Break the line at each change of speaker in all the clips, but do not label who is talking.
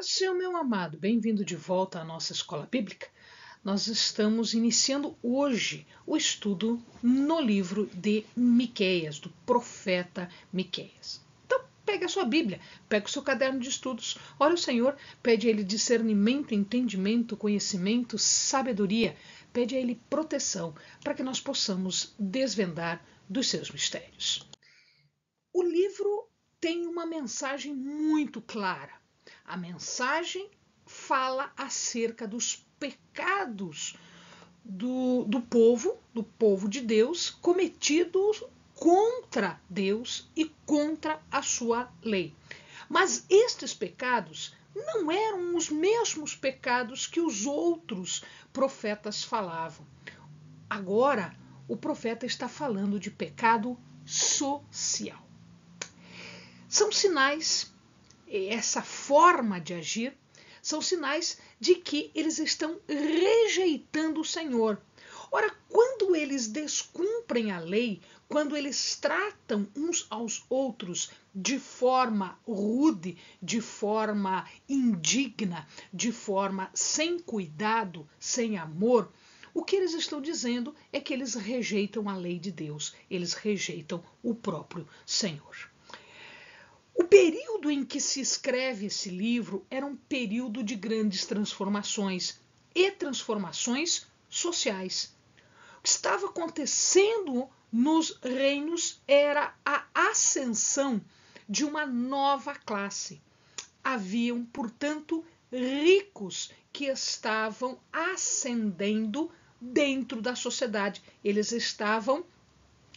Seu meu amado, bem-vindo de volta à nossa escola bíblica. Nós estamos iniciando hoje o estudo no livro de Miqueias, do profeta Miqueias. Então, pegue a sua Bíblia, pegue o seu caderno de estudos, ore ao Senhor, pede a Ele discernimento, entendimento, conhecimento, sabedoria, pede a Ele proteção, para que nós possamos desvendar dos seus mistérios. O livro tem uma mensagem muito clara. A mensagem fala acerca dos pecados do povo de Deus, cometidos contra Deus e contra a sua lei. Mas estes pecados não eram os mesmos pecados que os outros profetas falavam. Agora, o profeta está falando de pecado social. São sinais, essa forma de agir, são sinais de que eles estão rejeitando o Senhor. Ora, quando eles descumprem a lei, quando eles tratam uns aos outros de forma rude, de forma indigna, de forma sem cuidado, sem amor, o que eles estão dizendo é que eles rejeitam a lei de Deus, eles rejeitam o próprio Senhor. O período em que se escreve esse livro era um período de grandes transformações e transformações sociais. O que estava acontecendo nos reinos era a ascensão de uma nova classe. Haviam, portanto, ricos que estavam ascendendo dentro da sociedade. Eles estavam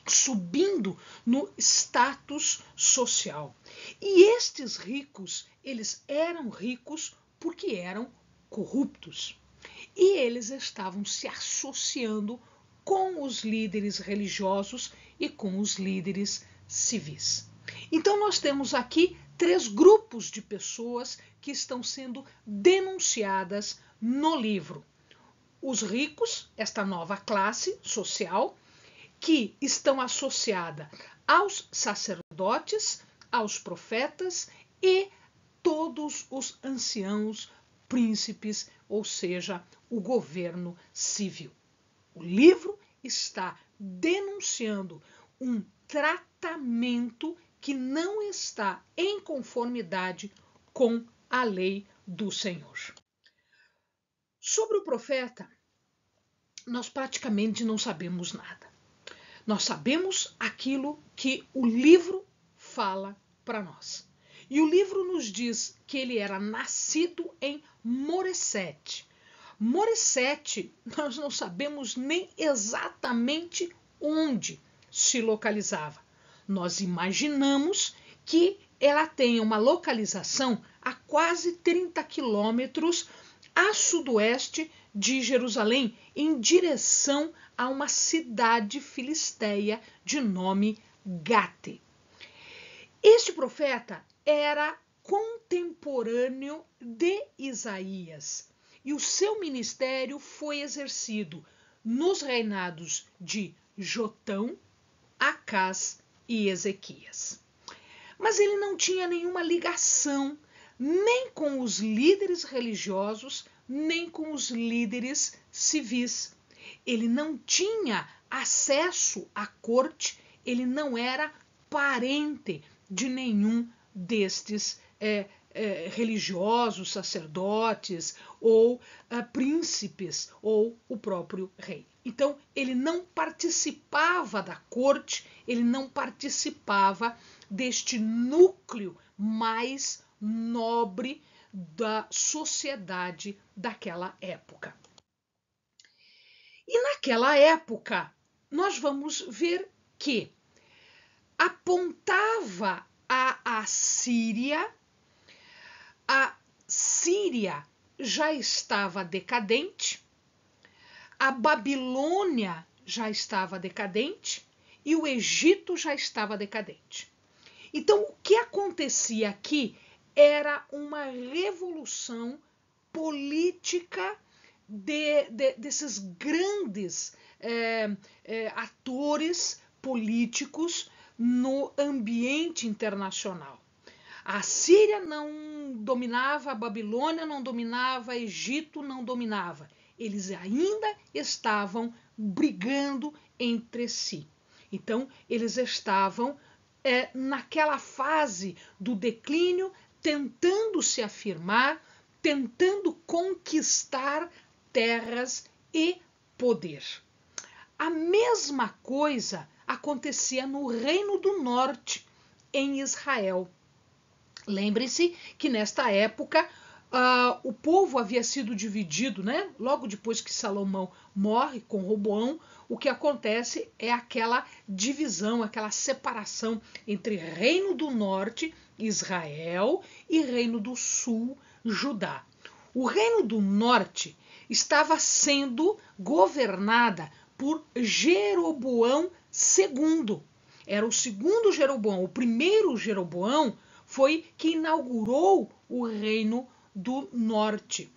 subindo no status social. E estes ricos, eles eram ricos porque eram corruptos. E eles estavam se associando com os líderes religiosos e com os líderes civis. Então nós temos aqui três grupos de pessoas que estão sendo denunciadas no livro. Os ricos, esta nova classe social, que estão associadas aos sacerdotes, aos profetas e todos os anciãos, príncipes, ou seja, o governo civil. O livro está denunciando um tratamento que não está em conformidade com a lei do Senhor. Sobre o profeta, nós praticamente não sabemos nada. Nós sabemos aquilo que o livro fala para nós. E o livro nos diz que ele era nascido em Moresete. Moresete, nós não sabemos nem exatamente onde se localizava. Nós imaginamos que ela tenha uma localização a quase 30 quilômetros a sudoeste de Jerusalém, em direção a uma cidade filisteia de nome Gate. Este profeta era contemporâneo de Isaías e o seu ministério foi exercido nos reinados de Jotão, Acás e Ezequias. Mas ele não tinha nenhuma ligação nem com os líderes religiosos, nem com os líderes civis. Ele não tinha acesso à corte, ele não era parente de nenhum destes religiosos, sacerdotes ou príncipes ou o próprio rei. Então, ele não participava da corte, ele não participava deste núcleo mais nobre da sociedade daquela época. E naquela época, nós vamos ver que apontava a Síria já estava decadente, a Babilônia já estava decadente e o Egito já estava decadente. Então, o que acontecia aqui era uma revolução política desses grandes atores políticos no ambiente internacional. A Síria não dominava, a Babilônia não dominava, Egito não dominava. Eles ainda estavam brigando entre si. Então, eles estavam naquela fase do declínio, tentando se afirmar, tentando conquistar terras e poder. A mesma coisa acontecia no Reino do Norte, em Israel. Lembre-se que nesta época o povo havia sido dividido, né? Logo depois que Salomão morre com Roboão, o que acontece é aquela divisão, aquela separação entre Reino do Norte, Israel, e Reino do Sul, Judá. O Reino do Norte estava sendo governada por Jeroboão II. Era o segundo Jeroboão. O primeiro Jeroboão foi que inaugurou o Reino do Norte.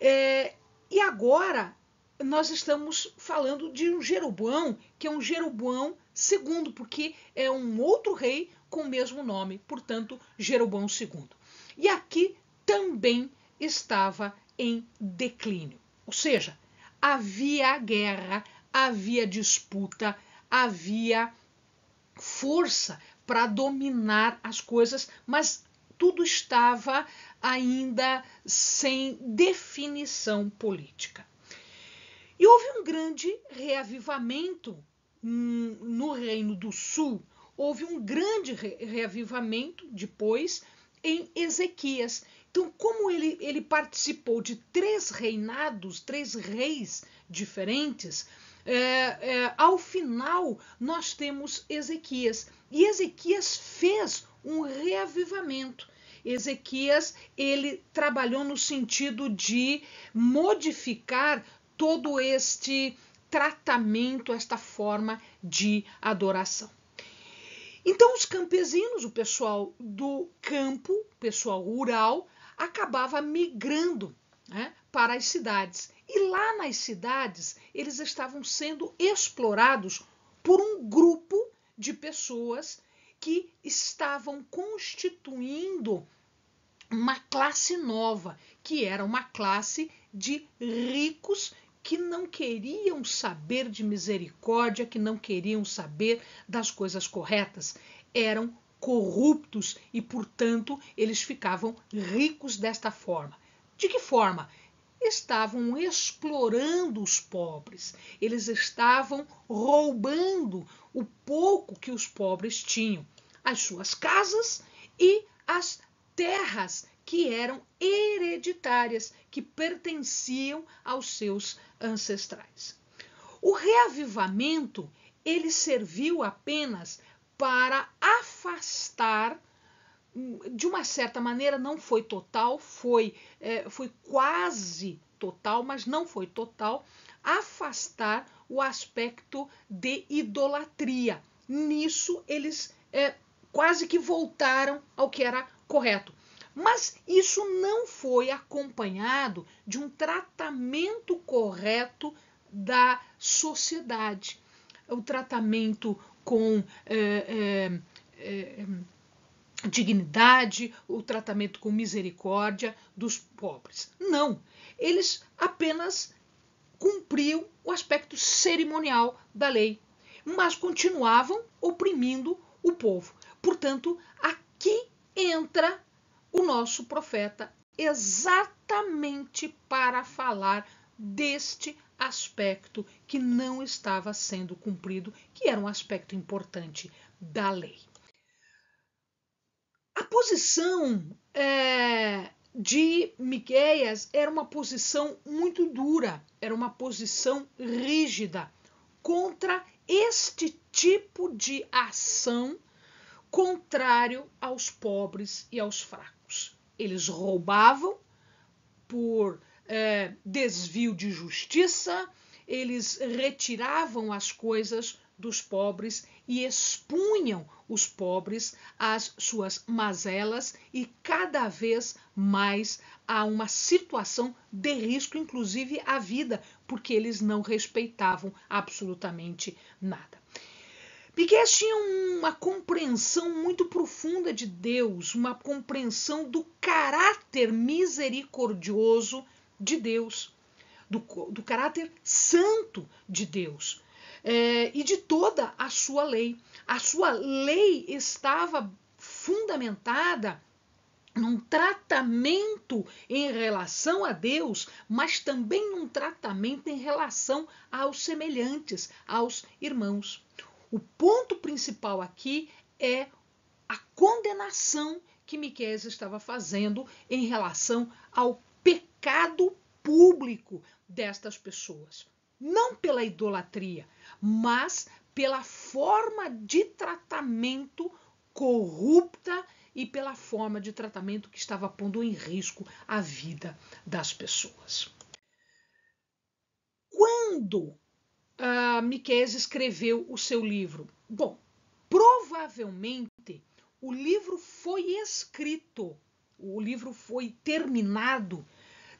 E agora nós estamos falando de um Jeroboão, que é um Jeroboão II, porque é um outro rei com o mesmo nome, portanto, Jeroboão II. E aqui também estava em declínio. Ou seja, havia guerra, havia disputa, havia força para dominar as coisas, mas tudo estava ainda sem definição política. E houve um grande reavivamento no Reino do Sul. Houve um grande reavivamento depois em Ezequias. Então, como ele participou de 3 reinados, 3 reis diferentes, ao final nós temos Ezequias. E Ezequias fez um reavivamento. Ezequias, ele trabalhou no sentido de modificar todo este tratamento, esta forma de adoração. Então os campesinos, o pessoal do campo, o pessoal rural, acabava migrando, né, para as cidades. E lá nas cidades eles estavam sendo explorados por um grupo de pessoas que estavam constituindo uma classe nova, que era uma classe de ricos que não queriam saber de misericórdia, que não queriam saber das coisas corretas. Eram corruptos e, portanto, eles ficavam ricos desta forma. De que forma? Estavam explorando os pobres, eles estavam roubando o pouco que os pobres tinham, as suas casas e as terras que eram hereditárias, que pertenciam aos seus ancestrais. O reavivamento, ele serviu apenas para afastar, de uma certa maneira não foi total, foi quase total, mas não foi total, afastar o aspecto de idolatria. Nisso eles quase que voltaram ao que era correto. Mas isso não foi acompanhado de um tratamento correto da sociedade. O tratamento com dignidade, o tratamento com misericórdia dos pobres. Não, eles apenas cumpriam o aspecto cerimonial da lei, mas continuavam oprimindo o povo. Portanto, aqui entra o nosso profeta exatamente para falar deste aspecto que não estava sendo cumprido, que era um aspecto importante da lei. A posição de Miqueias era uma posição muito dura, era uma posição rígida contra este tipo de ação contrário aos pobres e aos fracos. Eles roubavam por desvio de justiça, eles retiravam as coisas dos pobres e expunham os pobres às suas mazelas e cada vez mais a uma situação de risco, inclusive à vida, porque eles não respeitavam absolutamente nada. Miqueias tinha uma compreensão muito profunda de Deus, uma compreensão do caráter misericordioso de Deus, do caráter santo de Deus, e de toda a sua lei. A sua lei estava fundamentada num tratamento em relação a Deus, mas também num tratamento em relação aos semelhantes, aos irmãos. O ponto principal aqui é a condenação que Miqueias estava fazendo em relação ao pecado público destas pessoas. Não pela idolatria, mas pela forma de tratamento corrupta e pela forma de tratamento que estava pondo em risco a vida das pessoas. Quando Miqueias escreveu o seu livro? Bom, provavelmente o livro foi escrito, o livro foi terminado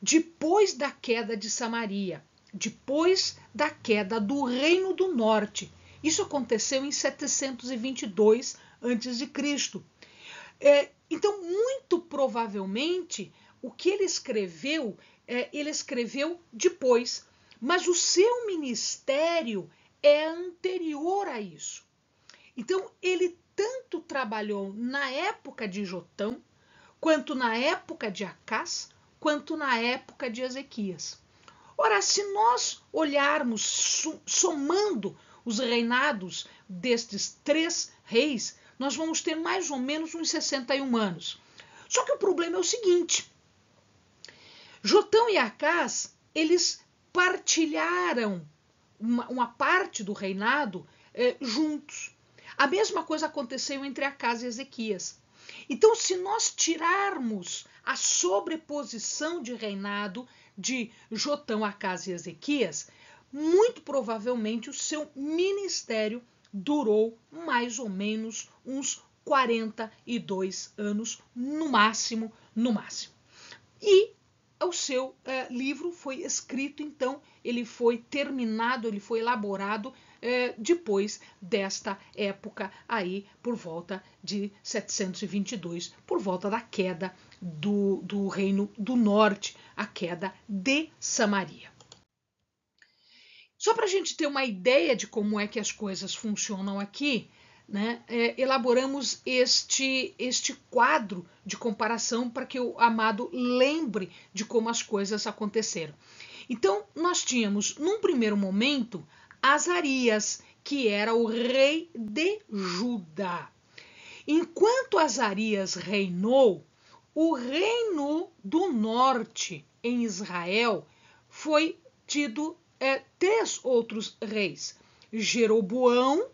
depois da queda de Samaria, depois da queda do Reino do Norte. Isso aconteceu em 722 a.C. Então, muito provavelmente, o que ele escreveu depois. Mas o seu ministério é anterior a isso. Então, ele tanto trabalhou na época de Jotão, quanto na época de Acás, quanto na época de Ezequias. Ora, se nós olharmos, somando os reinados destes 3 reis, nós vamos ter mais ou menos uns 61 anos. Só que o problema é o seguinte: Jotão e Acás, eles partilharam uma parte do reinado juntos. A mesma coisa aconteceu entre Acás e Ezequias. Então, se nós tirarmos a sobreposição de reinado de Jotão, Acás e Ezequias, muito provavelmente o seu ministério durou mais ou menos uns 42 anos, no máximo. E o seu livro foi escrito, então, ele foi terminado, ele foi elaborado depois desta época aí, por volta de 722, por volta da queda do Reino do Norte, a queda de Samaria. Só para a gente ter uma ideia de como é que as coisas funcionam aqui, né, elaboramos este quadro de comparação para que o amado lembre de como as coisas aconteceram. Então, nós tínhamos, num primeiro momento, Azarias, que era o rei de Judá. Enquanto Azarias reinou, o reino do norte em Israel foi tido 3 outros reis. Jeroboão,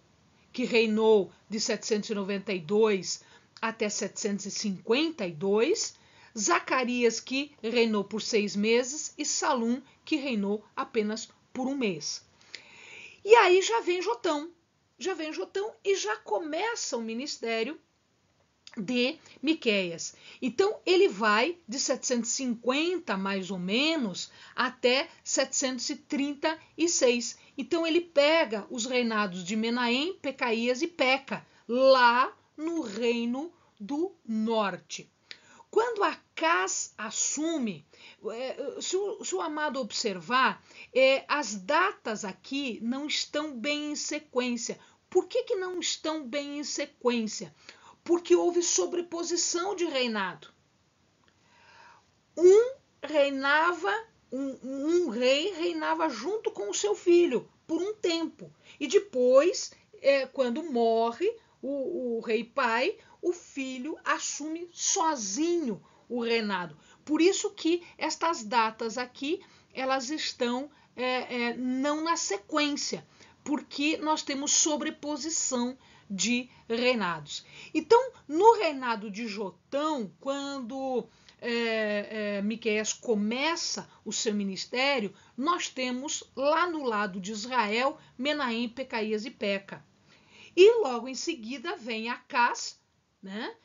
que reinou de 792 até 752, Zacarias, que reinou por 6 meses, e Salum, que reinou apenas por 1 mês. E aí já vem Jotão e já começa o ministério de Miqueias. Então, ele vai de 750, mais ou menos, até 736. Então, ele pega os reinados de Menahem, Pecaías e Peca, lá no Reino do Norte. Quando Acás assume, se o amado observar, as datas aqui não estão bem em sequência. Por que não estão bem em sequência? Porque houve sobreposição de reinado. Um rei reinava junto com o seu filho por um tempo. E depois, quando morre o rei pai, o filho assume sozinho o reinado. Por isso que estas datas aqui, elas estão não na sequência, porque nós temos sobreposição de reinados. Então, no reinado de Jotão, quando Miqueias começa o seu ministério, nós temos lá no lado de Israel Menahem, Pecaías e Peca. E logo em seguida vem Acás, né?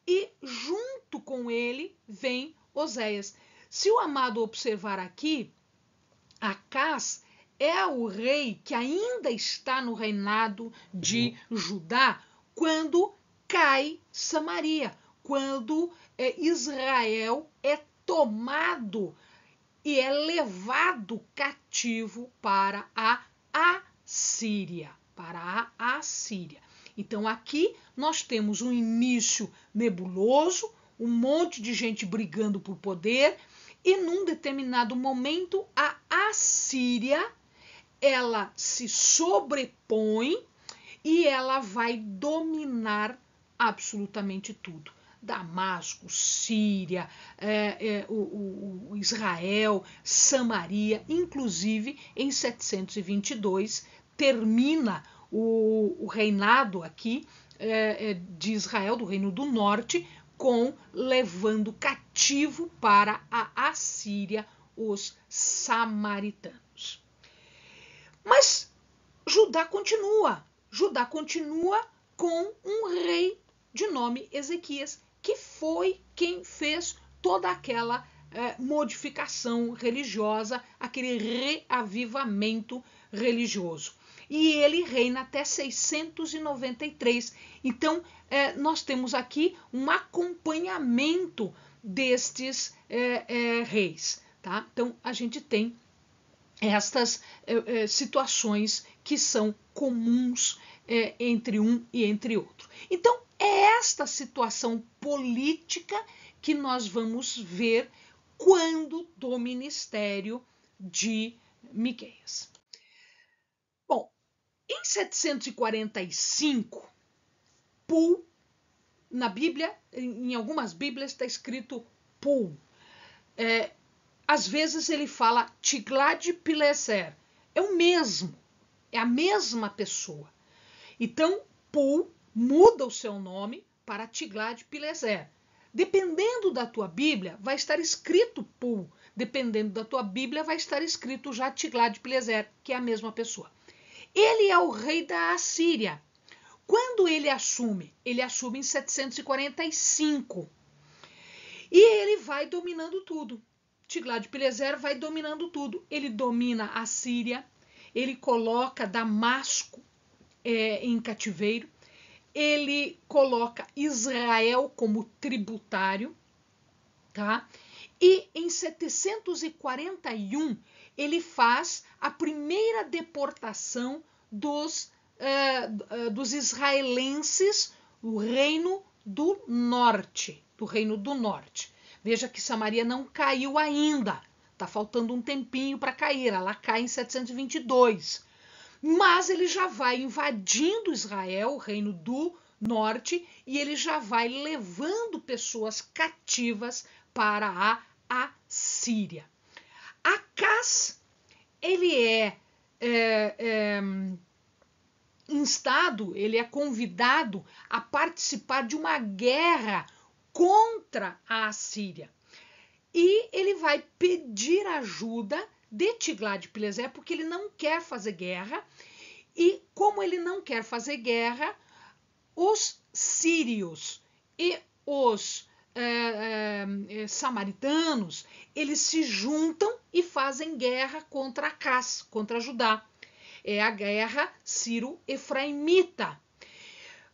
E junto com ele vem Oséias. Se o amado observar aqui, Acás é o rei que ainda está no reinado de Judá quando cai Samaria, quando Israel é tomado e é levado cativo para a Assíria. Então aqui nós temos um início nebuloso, um monte de gente brigando por poder, e num determinado momento a Assíria ela se sobrepõe e ela vai dominar absolutamente tudo. Damasco, Síria, o Israel, Samaria, inclusive em 722 termina o reinado aqui de Israel, do Reino do Norte, com levando cativo para a Assíria os samaritanos. Mas Judá continua com um rei de nome Ezequias, que foi quem fez toda aquela modificação religiosa, aquele reavivamento religioso. E ele reina até 693. Então, nós temos aqui um acompanhamento destes reis. Tá? Então, a gente tem estas situações que são comuns entre um e entre outro. Então, é esta situação política que nós vamos ver quando do ministério de Miqueias. Bom, em 745, Pul, na Bíblia, em algumas Bíblias está escrito Pul. Às vezes ele fala Tiglat-Pileser. É o mesmo, é a mesma pessoa. Então, Pul muda o seu nome para Tiglat-Pileser. Dependendo da tua Bíblia, vai estar escrito Pul. Dependendo da tua Bíblia, vai estar escrito já Tiglat-Pileser, que é a mesma pessoa. Ele é o rei da Assíria. Quando ele assume? Ele assume em 745. E ele vai dominando tudo. Tiglat-Pileser vai dominando tudo. Ele domina a Síria, ele coloca Damasco em cativeiro, ele coloca Israel como tributário, tá? E em 741 ele faz a primeira deportação dos israelenses do Reino do Norte. Veja que Samaria não caiu ainda. Está faltando um tempinho para cair. Ela cai em 722. Mas ele já vai invadindo Israel, o Reino do Norte, e ele já vai levando pessoas cativas para a Síria. Acaz, ele é instado, ele é convidado a participar de uma guerra contra a Assíria. E ele vai pedir ajuda de Tiglat-Pileser, porque ele não quer fazer guerra. E como ele não quer fazer guerra, os sírios e os samaritanos, eles se juntam e fazem guerra contra Acaz, contra Judá. É a guerra sírio-efraimita.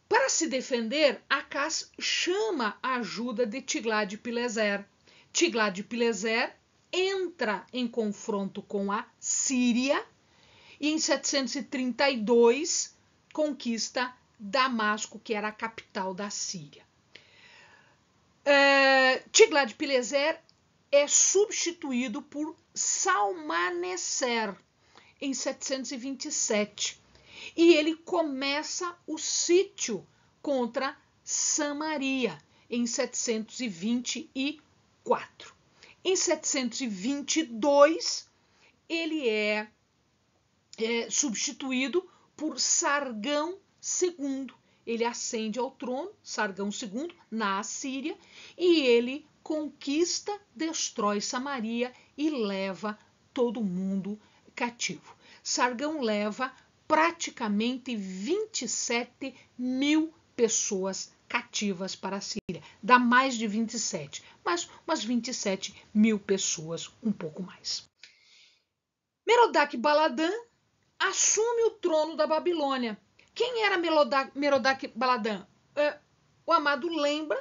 Para se defender, Acaz chama a ajuda de Tiglat-Pileser. Tiglat-Pileser entra em confronto com a Síria e em 732 conquista Damasco, que era a capital da Síria. Tiglat-Pileser é substituído por Salmaneser em 727 e ele começa o sítio contra Samaria em 724. Em 722 ele é substituído por Sargão II. Ele ascende ao trono, Sargão II, na Assíria, e ele conquista, destrói Samaria e leva todo mundo cativo. Sargão leva praticamente 27 mil pessoas cativas para a Síria. Dá mais de 27, mas umas 27 mil pessoas, um pouco mais. Merodach-Baladã assume o trono da Babilônia. Quem era Merodach-Baladã? O amado lembra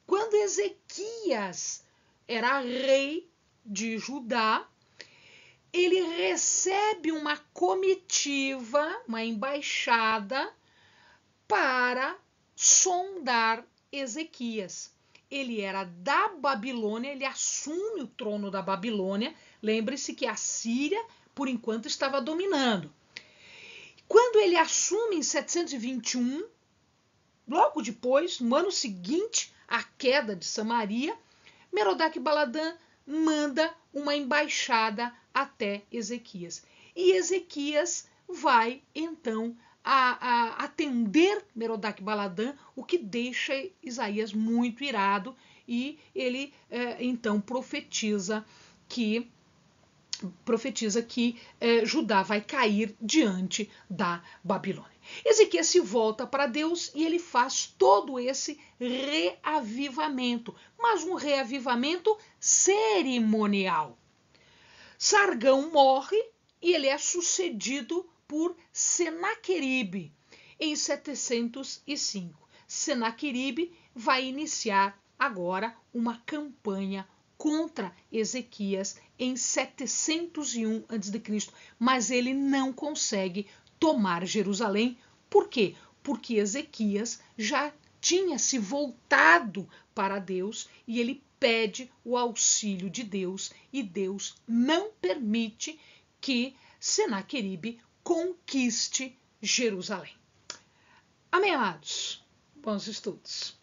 quando Ezequias era rei de Judá, ele recebe uma comitiva, uma embaixada, para sondar Ezequias. Ele era da Babilônia, ele assume o trono da Babilônia. Lembre-se que a Síria, por enquanto, estava dominando. Quando ele assume em 721, logo depois, no ano seguinte à queda de Samaria, Merodach-Baladã manda uma embaixada até Ezequias. E Ezequias vai, então, a atender Merodach-Baladã, o que deixa Isaías muito irado, e ele, então, profetiza que Judá vai cair diante da Babilônia. Ezequias se volta para Deus e ele faz todo esse reavivamento, mas um reavivamento cerimonial. Sargão morre e ele é sucedido por Senaqueribe em 705. Senaqueribe vai iniciar agora uma campanha contra Ezequias em 701 a.C., mas ele não consegue tomar Jerusalém. Por quê? Porque Ezequias já tinha se voltado para Deus e ele pede o auxílio de Deus, e Deus não permite que Senaqueribe conquiste Jerusalém. Amém, amados? Bons estudos.